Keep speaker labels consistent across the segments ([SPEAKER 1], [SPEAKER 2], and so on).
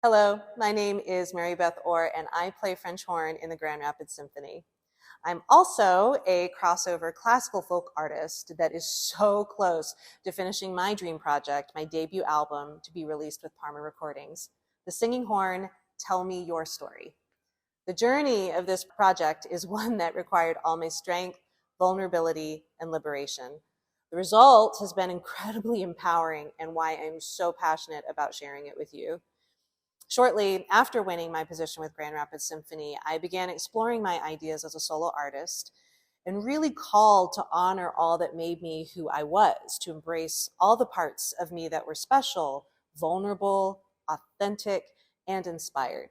[SPEAKER 1] Hello, my name is Mary Beth Orr, and I play French horn in the Grand Rapids Symphony. I'm also a crossover classical folk artist that is so close to finishing my dream project, my debut album, to be released with Parma Recordings. The Singing Horn, Tell Me Your Story. The journey of this project is one that required all my strength, vulnerability, and liberation. The result has been incredibly empowering and why I'm so passionate about sharing it with you. Shortly after winning my position with Grand Rapids Symphony, I began exploring my ideas as a solo artist and really called to honor all that made me who I was, to embrace all the parts of me that were special, vulnerable, authentic, and inspired.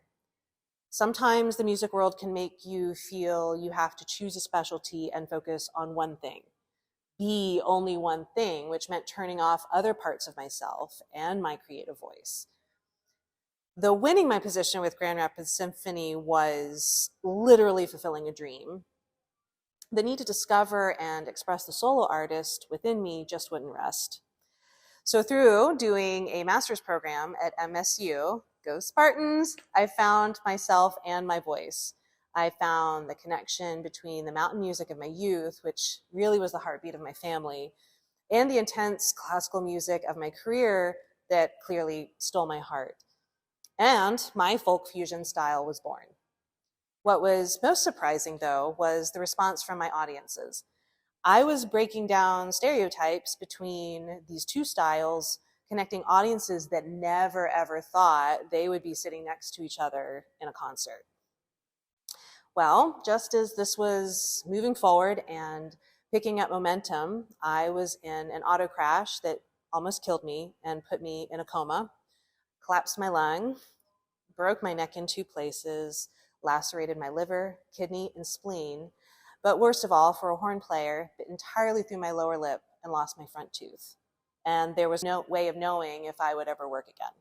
[SPEAKER 1] Sometimes the music world can make you feel you have to choose a specialty and focus on one thing, be only one thing, which meant turning off other parts of myself and my creative voice. Though winning my position with Grand Rapids Symphony was literally fulfilling a dream, the need to discover and express the solo artist within me just wouldn't rest. So through doing a master's program at MSU, go Spartans, I found myself and my voice. I found the connection between the mountain music of my youth, which really was the heartbeat of my family, and the intense classical music of my career that clearly stole my heart. And my folk fusion style was born. What was most surprising, though, was the response from my audiences. I was breaking down stereotypes between these two styles, connecting audiences that never ever thought they would be sitting next to each other in a concert. Well, just as this was moving forward and picking up momentum, I was in an auto crash that almost killed me and put me in a coma. Collapsed my lung, broke my neck in two places, lacerated my liver, kidney, and spleen, but worst of all, for a horn player, bit entirely through my lower lip and lost my front tooth. And there was no way of knowing if I would ever work again.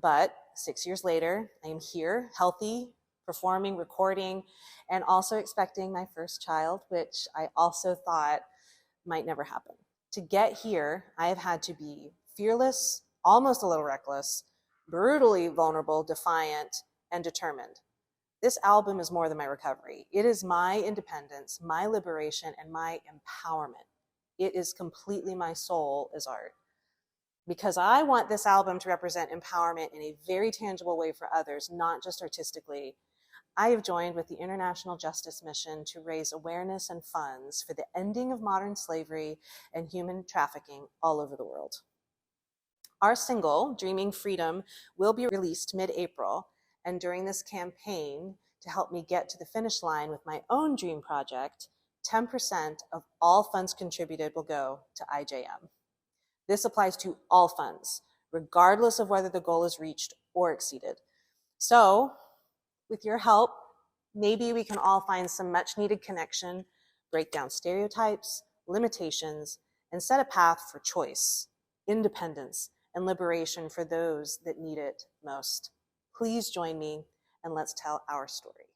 [SPEAKER 1] But 6 years later, I am here, healthy, performing, recording, and also expecting my first child, which I also thought might never happen. To get here, I have had to be fearless, almost a little reckless, brutally vulnerable, defiant, and determined. This album is more than my recovery. It is my independence, my liberation, and my empowerment. It is completely my soul as art. Because I want this album to represent empowerment in a very tangible way for others, not just artistically, I have joined with the International Justice Mission to raise awareness and funds for the ending of modern slavery and human trafficking all over the world. Our single, Dreaming Freedom, will be released mid-April, and during this campaign, to help me get to the finish line with my own dream project, 10% of all funds contributed will go to IJM. This applies to all funds, regardless of whether the goal is reached or exceeded. So, with your help, maybe we can all find some much-needed connection, break down stereotypes, limitations, and set a path for choice, independence, and liberation for those that need it most. Please join me and let's tell our story.